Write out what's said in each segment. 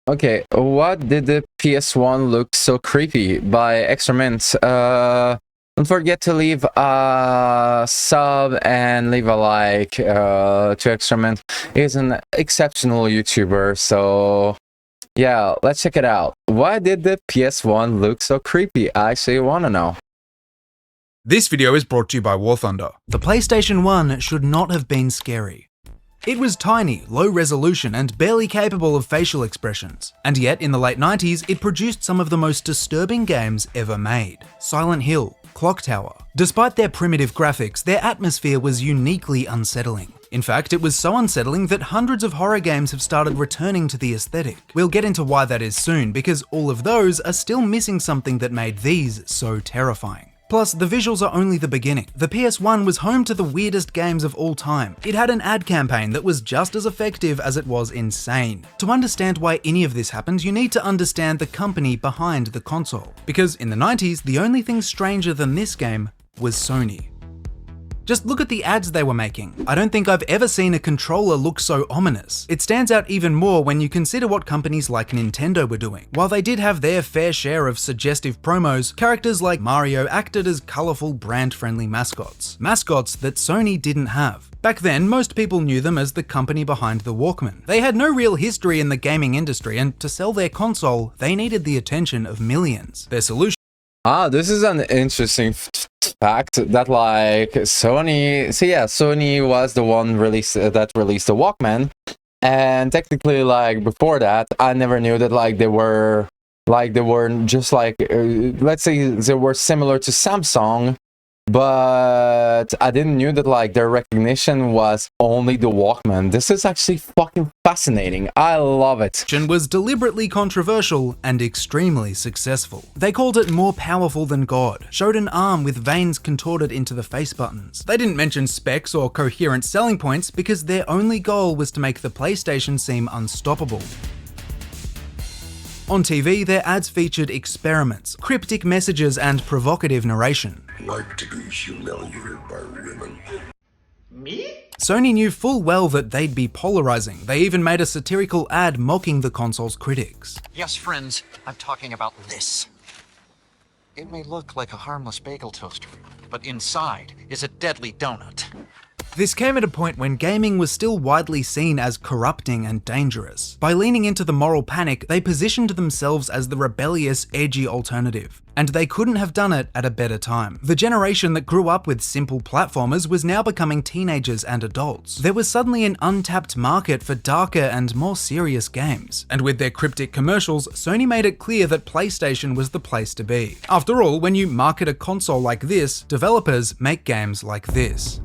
Okay, what did the PS1 look so creepy by Extra Mint? Don't forget to leave a sub and leave a like to Extra Mint. He's an exceptional YouTuber, so yeah, let's check it out. Why did the PS1 look so creepy? I actually want to know. This video is brought to you by War Thunder. The PlayStation 1 should not have been scary. It was tiny, low resolution, and barely capable of facial expressions. And yet, in the late 90s, it produced some of the most disturbing games ever made. Silent Hill, Clock Tower. Despite their primitive graphics, their atmosphere was uniquely unsettling. In fact, it was so unsettling that hundreds of horror games have started returning to the aesthetic. We'll get into why that is soon, because all of those are still missing something that made these so terrifying. Plus, the visuals are only the beginning. The PS1 was home to the weirdest games of all time. It had an ad campaign that was just as effective as it was insane. To understand why any of this happened, you need to understand the company behind the console. Because in the 90s, the only thing stranger than this game was Sony. Just look at the ads they were making. I don't think I've ever seen a controller look so ominous. It stands out even more when you consider what companies like Nintendo were doing. While they did have their fair share of suggestive promos, characters like Mario acted as colourful, brand-friendly mascots. Mascots that Sony didn't have. Back then, most people knew them as the company behind the Walkman. They had no real history in the gaming industry, and to sell their console, they needed the attention of millions. Their solution— This is an interesting fact that like Sony was the one that released the Walkman, and technically like before that I never knew that like they were just like let's say they were similar to Samsung, but I didn't knew that like their recognition was only the Walkman. This is actually fucking fascinating. I love it. Was deliberately controversial and extremely successful. They called it more powerful than God, showed an arm with veins contorted into the face buttons. They didn't mention specs or coherent selling points because their only goal was to make the PlayStation seem unstoppable. On TV, their ads featured experiments, cryptic messages, and provocative narration. Like to be humiliated by women. Me? Sony knew full well that they'd be polarizing. They even made a satirical ad mocking the console's critics. Yes, friends, I'm talking about this. It may look like a harmless bagel toaster, but inside is a deadly donut. This came at a point when gaming was still widely seen as corrupting and dangerous. By leaning into the moral panic, they positioned themselves as the rebellious, edgy alternative. And they couldn't have done it at a better time. The generation that grew up with simple platformers was now becoming teenagers and adults. There was suddenly an untapped market for darker and more serious games. And with their cryptic commercials, Sony made it clear that PlayStation was the place to be. After all, when you market a console like this, developers make games like this.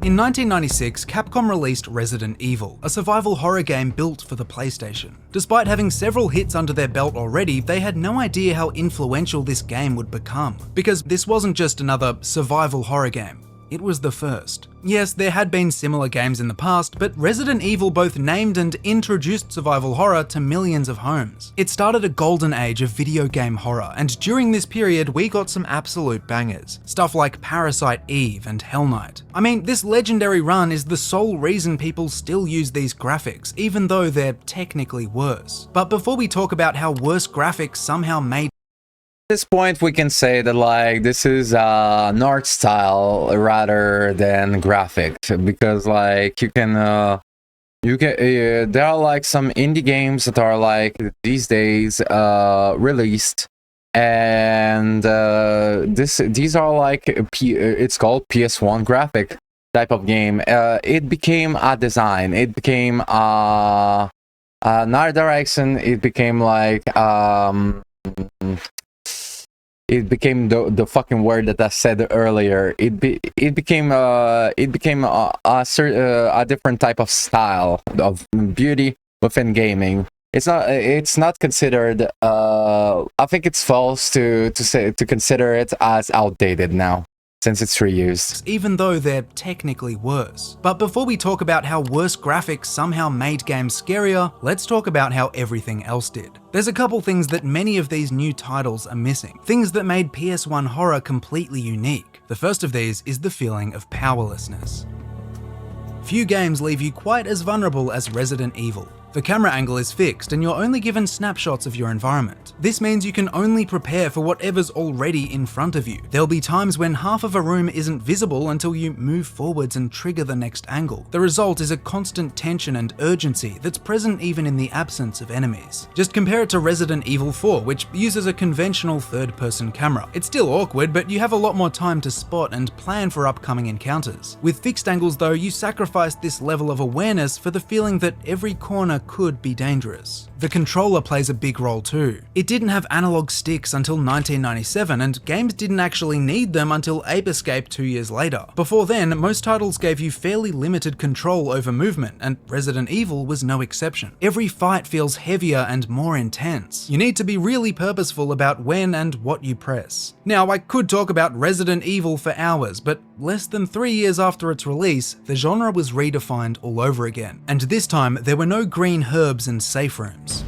In 1996, Capcom released Resident Evil, a survival horror game built for the PlayStation. Despite having several hits under their belt already, they had no idea how influential this game would become. Because this wasn't just another survival horror game. It was the first. Yes, there had been similar games in the past, but Resident Evil both named and introduced survival horror to millions of homes. It started a golden age of video game horror, and during this period we got some absolute bangers. Stuff like Parasite Eve and Hell Knight. I mean, this legendary run is the sole reason people still use these graphics, even though they're technically worse. But before we talk about how worse graphics somehow made At this point we can say that like this is an art style rather than graphic, because like you can there are like some indie games that are like these days released, and these are like it's called PS1 graphic type of game. It became a design, it became another direction, it became like it became the fucking word that I said earlier. It became a different type of style of beauty within gaming. It's not considered. I think it's false to consider it as outdated now, since it's reused. Even though they're technically worse. But before we talk about how worse graphics somehow made games scarier, let's talk about how everything else did. There's a couple things that many of these new titles are missing. Things that made PS1 horror completely unique. The first of these is the feeling of powerlessness. Few games leave you quite as vulnerable as Resident Evil. The camera angle is fixed and you're only given snapshots of your environment. This means you can only prepare for whatever's already in front of you. There'll be times when half of a room isn't visible until you move forwards and trigger the next angle. The result is a constant tension and urgency that's present even in the absence of enemies. Just compare it to Resident Evil 4, which uses a conventional third-person camera. It's still awkward, but you have a lot more time to spot and plan for upcoming encounters. With fixed angles though, you sacrifice this level of awareness for the feeling that every corner could be dangerous. The controller plays a big role too. It didn't have analog sticks until 1997, and games didn't actually need them until Ape Escape 2 years later. Before then, most titles gave you fairly limited control over movement, and Resident Evil was no exception. Every fight feels heavier and more intense. You need to be really purposeful about when and what you press. Now, I could talk about Resident Evil for hours, but less than 3 years after its release, the genre was redefined all over again. And this time, there were no green herbs and safe rooms.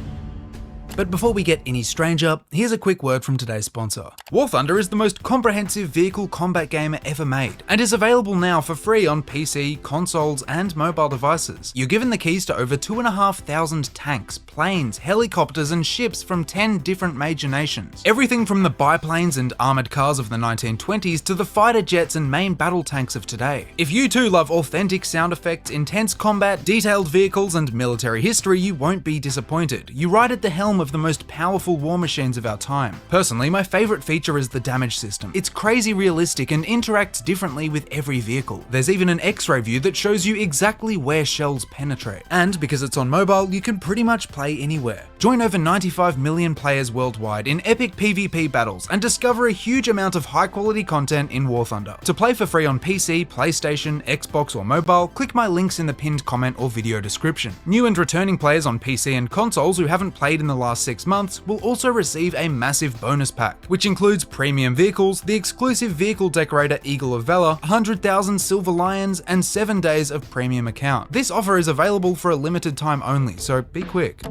But before we get any stranger, here's a quick word from today's sponsor. War Thunder is the most comprehensive vehicle combat game ever made, and is available now for free on PC, consoles, and mobile devices. You're given the keys to over 2,500 tanks, planes, helicopters, and ships from 10 different major nations. Everything from the biplanes and armored cars of the 1920s to the fighter jets and main battle tanks of today. If you too love authentic sound effects, intense combat, detailed vehicles, and military history, you won't be disappointed. You ride at the helm of the most powerful war machines of our time. Personally, my favorite feature is the damage system. It's crazy realistic and interacts differently with every vehicle. There's even an X-ray view that shows you exactly where shells penetrate. And because it's on mobile, you can pretty much play anywhere. Join over 95 million players worldwide in epic PvP battles and discover a huge amount of high-quality content in War Thunder. To play for free on PC, PlayStation, Xbox, or mobile, click my links in the pinned comment or video description. New and returning players on PC and consoles who haven't played in the last 6 months will also receive a massive bonus pack, which includes premium vehicles, the exclusive vehicle decorator Eagle of Valor, 100,000 Silver Lions, and 7 days of premium account. This offer is available for a limited time only, so be quick.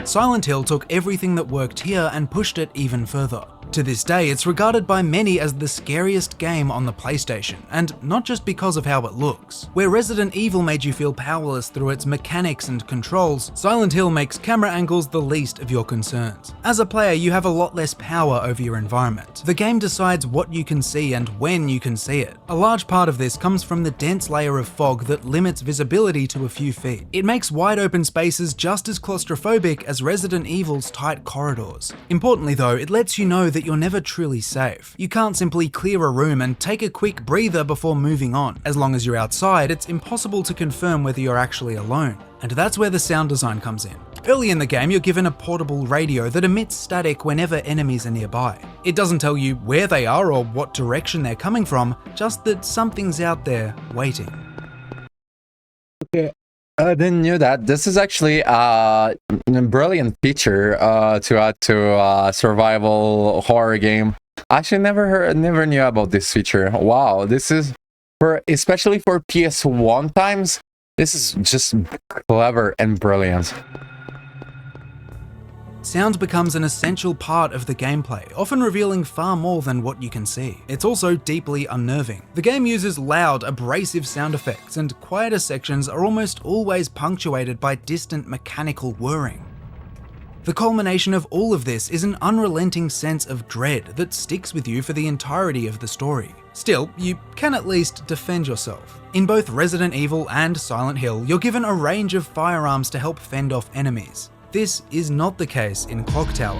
Silent Hill took everything that worked here and pushed it even further. To this day, it's regarded by many as the scariest game on the PlayStation, and not just because of how it looks. Where Resident Evil made you feel powerless through its mechanics and controls, Silent Hill makes camera angles the least of your concerns. As a player, you have a lot less power over your environment. The game decides what you can see and when you can see it. A large part of this comes from the dense layer of fog that limits visibility to a few feet. It makes wide open spaces just as claustrophobic as Resident Evil's tight corridors. Importantly though, it lets you know that you're never truly safe. You can't simply clear a room and take a quick breather before moving on. As long as you're outside, it's impossible to confirm whether you're actually alone. And that's where the sound design comes in. Early in the game, you're given a portable radio that emits static whenever enemies are nearby. It doesn't tell you where they are or what direction they're coming from, just that something's out there waiting. Okay. I didn't know that. This is actually a brilliant feature to add to a survival horror game. I actually never knew about this feature. Wow, this is especially for PS1 times. This is just clever and brilliant. Sound becomes an essential part of the gameplay, often revealing far more than what you can see. It's also deeply unnerving. The game uses loud, abrasive sound effects, and quieter sections are almost always punctuated by distant mechanical whirring. The culmination of all of this is an unrelenting sense of dread that sticks with you for the entirety of the story. Still, you can at least defend yourself. In both Resident Evil and Silent Hill, you're given a range of firearms to help fend off enemies. This is not the case in Clock Tower,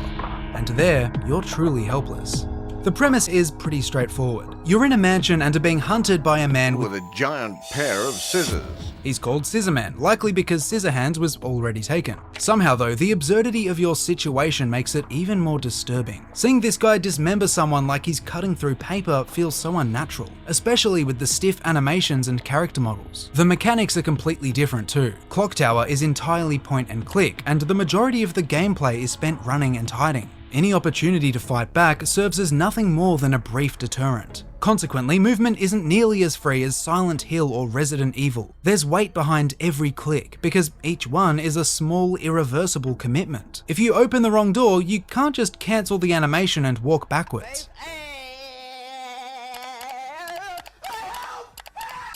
and there, you're truly helpless. The premise is pretty straightforward. You're in a mansion and are being hunted by a man with a giant pair of scissors. He's called Scissorman, likely because Scissorhands was already taken. Somehow though, the absurdity of your situation makes it even more disturbing. Seeing this guy dismember someone like he's cutting through paper feels so unnatural, especially with the stiff animations and character models. The mechanics are completely different too. Clock Tower is entirely point and click, and the majority of the gameplay is spent running and hiding. Any opportunity to fight back serves as nothing more than a brief deterrent. Consequently, movement isn't nearly as free as Silent Hill or Resident Evil. There's weight behind every click, because each one is a small, irreversible commitment. If you open the wrong door, you can't just cancel the animation and walk backwards.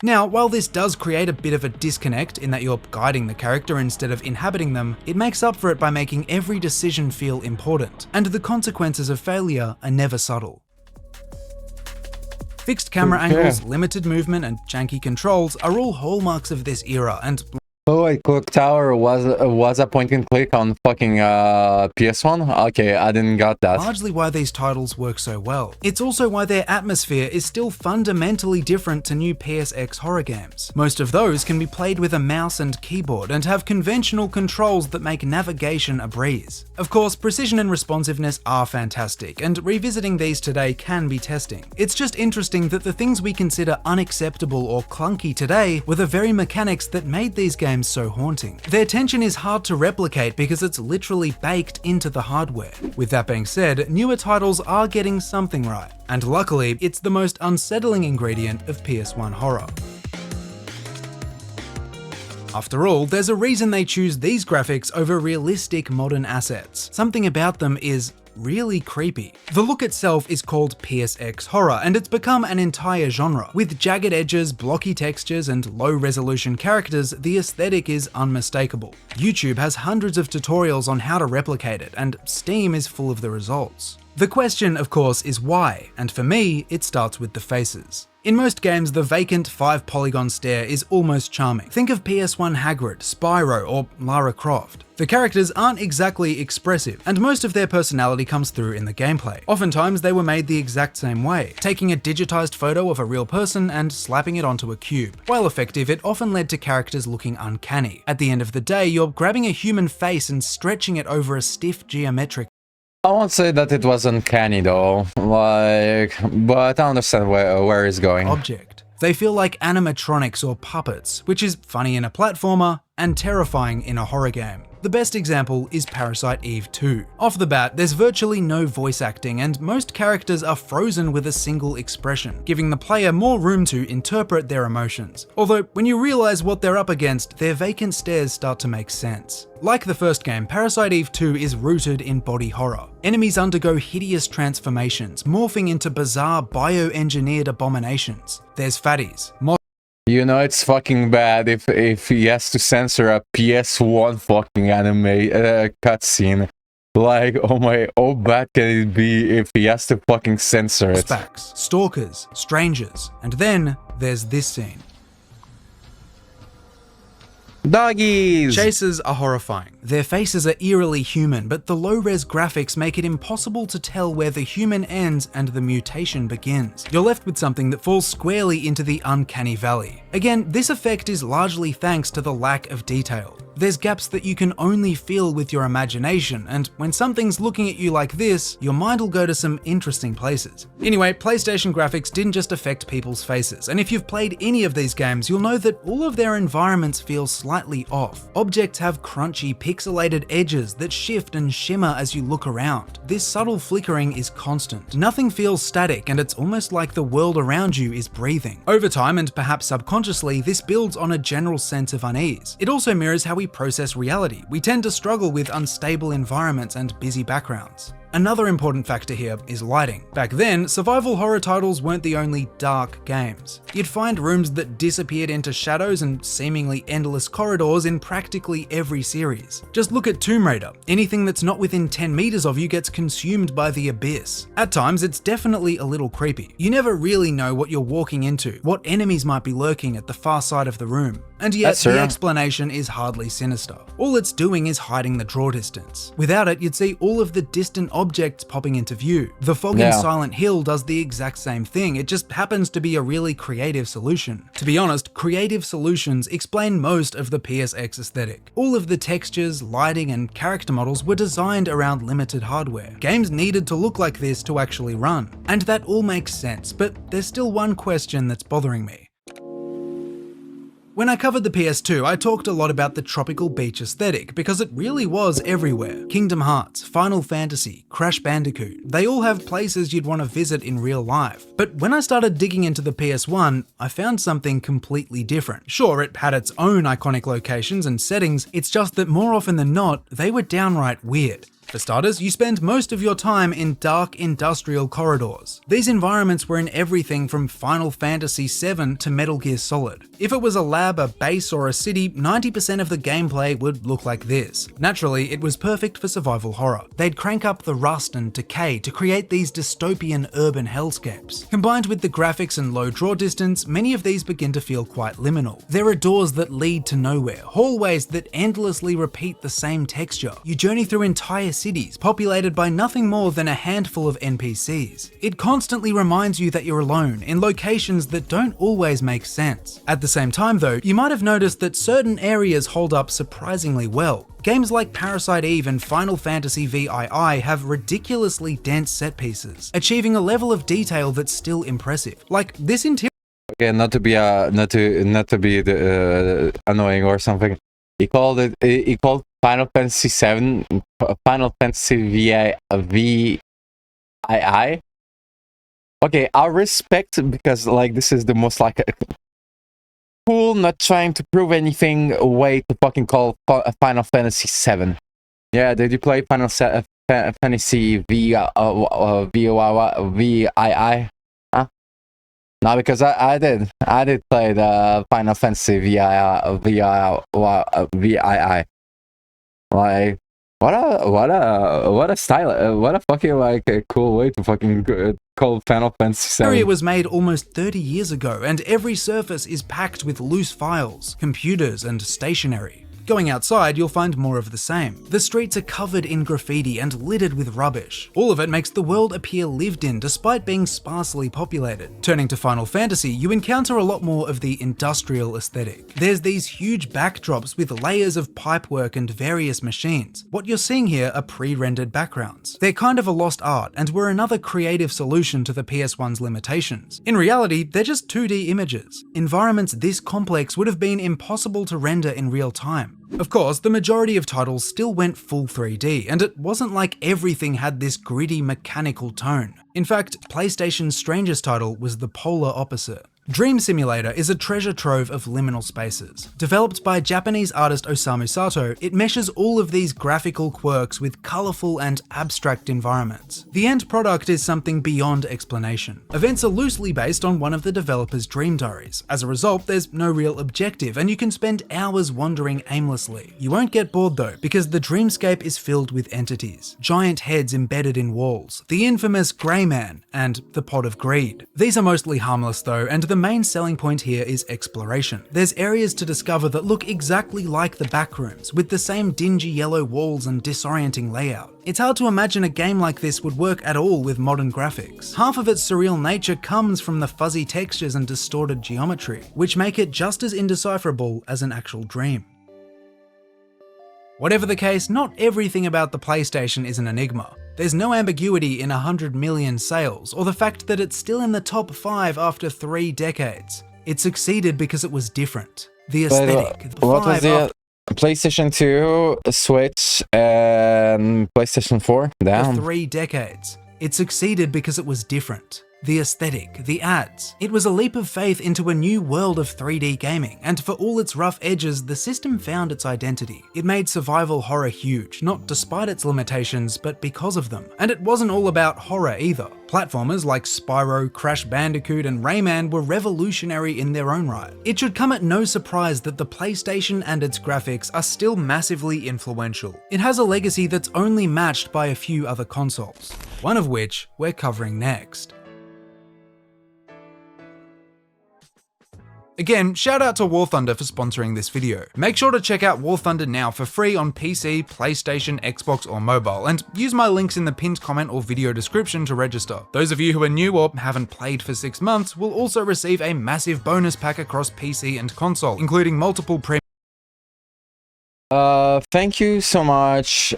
Now, while this does create a bit of a disconnect in that you're guiding the character instead of inhabiting them, it makes up for it by making every decision feel important, and the consequences of failure are never subtle. Fixed camera angles, limited movement, and janky controls are all hallmarks of this era, and Oh, wait, Clock Tower was a point and click on fucking PS1? Okay, I didn't got that. largely why these titles work so well. It's also why their atmosphere is still fundamentally different to new PSX horror games. Most of those can be played with a mouse and keyboard and have conventional controls that make navigation a breeze. Of course, precision and responsiveness are fantastic, and revisiting these today can be testing. It's just interesting that the things we consider unacceptable or clunky today were the very mechanics that made these games so haunting. Their tension is hard to replicate because it's literally baked into the hardware. With that being said, newer titles are getting something right, and luckily, it's the most unsettling ingredient of PS1 horror. After all, there's a reason they choose these graphics over realistic modern assets. Something about them is really creepy. The look itself is called PSX horror, and it's become an entire genre. With jagged edges, blocky textures, and low-resolution characters, the aesthetic is unmistakable. YouTube has hundreds of tutorials on how to replicate it, and Steam is full of the results. The question, of course, is why, and for me, it starts with the faces. In most games, the vacant 5-polygon stare is almost charming. Think of PS1 Hagrid, Spyro, or Lara Croft. The characters aren't exactly expressive, and most of their personality comes through in the gameplay. Oftentimes, they were made the exact same way, taking a digitized photo of a real person and slapping it onto a cube. While effective, it often led to characters looking uncanny. At the end of the day, you're grabbing a human face and stretching it over a stiff geometric I won't say that it was uncanny though, but I understand where it's going. object. They feel like animatronics or puppets, which is funny in a platformer and terrifying in a horror game. The best example is Parasite Eve 2. Off the bat, there's virtually no voice acting, and most characters are frozen with a single expression, giving the player more room to interpret their emotions. Although, when you realize what they're up against, their vacant stares start to make sense. Like the first game, Parasite Eve 2 is rooted in body horror. Enemies undergo hideous transformations, morphing into bizarre bioengineered abominations. There's fatties, You know it's fucking bad if he has to censor a PS1 fucking anime cutscene. Like, oh my, how bad can it be if he has to fucking censor it? Specs, stalkers, strangers, and then there's this scene. Doggies! Chasers are horrifying. Their faces are eerily human, but the low-res graphics make it impossible to tell where the human ends and the mutation begins. You're left with something that falls squarely into the uncanny valley. Again, this effect is largely thanks to the lack of detail. There's gaps that you can only feel with your imagination, and when something's looking at you like this, your mind will go to some interesting places. Anyway, PlayStation graphics didn't just affect people's faces, and if you've played any of these games, you'll know that all of their environments feel slightly off. Objects have crunchy, pixelated edges that shift and shimmer as you look around. This subtle flickering is constant. Nothing feels static, and it's almost like the world around you is breathing. Over time, and perhaps subconsciously, this builds on a general sense of unease. It also mirrors how we process reality. We tend to struggle with unstable environments and busy backgrounds. Another important factor here is lighting. Back then, survival horror titles weren't the only dark games. You'd find rooms that disappeared into shadows and seemingly endless corridors in practically every series. Just look at Tomb Raider. Anything that's not within 10 meters of you gets consumed by the abyss. At times, it's definitely a little creepy. You never really know what you're walking into, what enemies might be lurking at the far side of the room. And yet, the explanation is hardly sinister. All it's doing is hiding the draw distance. Without it, you'd see all of the distant objects popping into view. The fog in Silent Hill does the exact same thing, it just happens to be a really creative solution. To be honest, creative solutions explain most of the PSX aesthetic. All of the textures, lighting, and character models were designed around limited hardware. Games needed to look like this to actually run. And that all makes sense, but there's still one question that's bothering me. When I covered the PS2, I talked a lot about the tropical beach aesthetic because it really was everywhere. Kingdom Hearts, Final Fantasy, Crash Bandicoot, they all have places you'd want to visit in real life. But when I started digging into the PS1, I found something completely different. Sure, it had its own iconic locations and settings, it's just that more often than not, they were downright weird. For starters, you spend most of your time in dark industrial corridors. These environments were in everything from Final Fantasy VII to Metal Gear Solid. If it was a lab, a base, or a city, 90% of the gameplay would look like this. Naturally, it was perfect for survival horror. They'd crank up the rust and decay to create these dystopian urban hellscapes. Combined with the graphics and low draw distance, many of these begin to feel quite liminal. There are doors that lead to nowhere, hallways that endlessly repeat the same texture. You journey through entire cities populated by nothing more than a handful of NPCs. It constantly reminds you that you're alone in locations that don't always make sense. At the same time though, you might have noticed that certain areas hold up surprisingly well. Games like Parasite Eve and Final Fantasy VII have ridiculously dense set pieces, achieving a level of detail that's still impressive. Like this interior. Okay, not to be annoying or something. He called Final Fantasy VII Final Fantasy VII. Okay, I'll respect because like this is the most like cool, not trying to prove anything way to fucking call Final Fantasy VII. Yeah, did you play Final Fantasy VII? Huh? No, because I did play the Final Fantasy VII. Like, what a style, what a fucking like a cool way to fucking call Final Fantasy VII. Area was made almost 30 years ago, and every surface is packed with loose files, computers, and stationery. Going outside, you'll find more of the same. The streets are covered in graffiti and littered with rubbish. All of it makes the world appear lived in despite being sparsely populated. Turning to Final Fantasy, you encounter a lot more of the industrial aesthetic. There's these huge backdrops with layers of pipework and various machines. What you're seeing here are pre-rendered backgrounds. They're kind of a lost art and were another creative solution to the PS1's limitations. In reality, they're just 2D images. Environments this complex would have been impossible to render in real time. Of course, the majority of titles still went full 3D, and it wasn't like everything had this gritty mechanical tone. In fact, PlayStation's strangest title was the polar opposite. Dream Simulator is a treasure trove of liminal spaces. Developed by Japanese artist Osamu Sato, it meshes all of these graphical quirks with colourful and abstract environments. The end product is something beyond explanation. Events are loosely based on one of the developer's dream diaries. As a result, there's no real objective, and you can spend hours wandering aimlessly. You won't get bored though, because the dreamscape is filled with entities. Giant heads embedded in walls, the infamous Grey Man, and the Pot of Greed. These are mostly harmless though, and the main selling point here is exploration. There's areas to discover that look exactly like the backrooms, with the same dingy yellow walls and disorienting layout. It's hard to imagine a game like this would work at all with modern graphics. Half of its surreal nature comes from the fuzzy textures and distorted geometry, which make it just as indecipherable as an actual dream. Whatever the case, not everything about the PlayStation is an enigma. There's no ambiguity in 100 million sales, or the fact that it's still in the top 5 after 3 decades. It succeeded because it was different. The aesthetic, what was the PlayStation 2, Switch, and PlayStation 4? Damn. For 3 decades. It succeeded because it was different. The aesthetic, the ads. It was a leap of faith into a new world of 3D gaming, and for all its rough edges, the system found its identity. It made survival horror huge, not despite its limitations, but because of them. And it wasn't all about horror either. Platformers like Spyro, Crash Bandicoot, and Rayman were revolutionary in their own right. It should come at no surprise that the PlayStation and its graphics are still massively influential. It has a legacy that's only matched by a few other consoles, one of which we're covering next. Again, shout out to War Thunder for sponsoring this video. Make sure to check out War Thunder now for free on PC, PlayStation, Xbox, or mobile, and use my links in the pinned comment or video description to register. Those of you who are new or haven't played for 6 months will also receive a massive bonus pack across PC and console, including multiple premium. Thank you so much.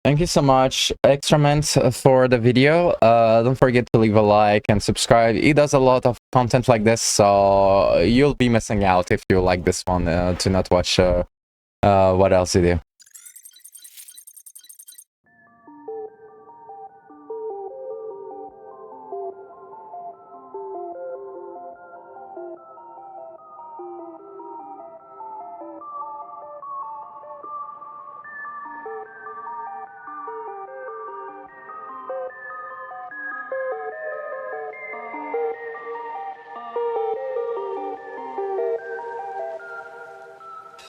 Thank you so much, Extrament, for the video. Don't forget to leave a like and subscribe. He does a lot of content like this, so you'll be missing out if you like this one to not watch what else he do.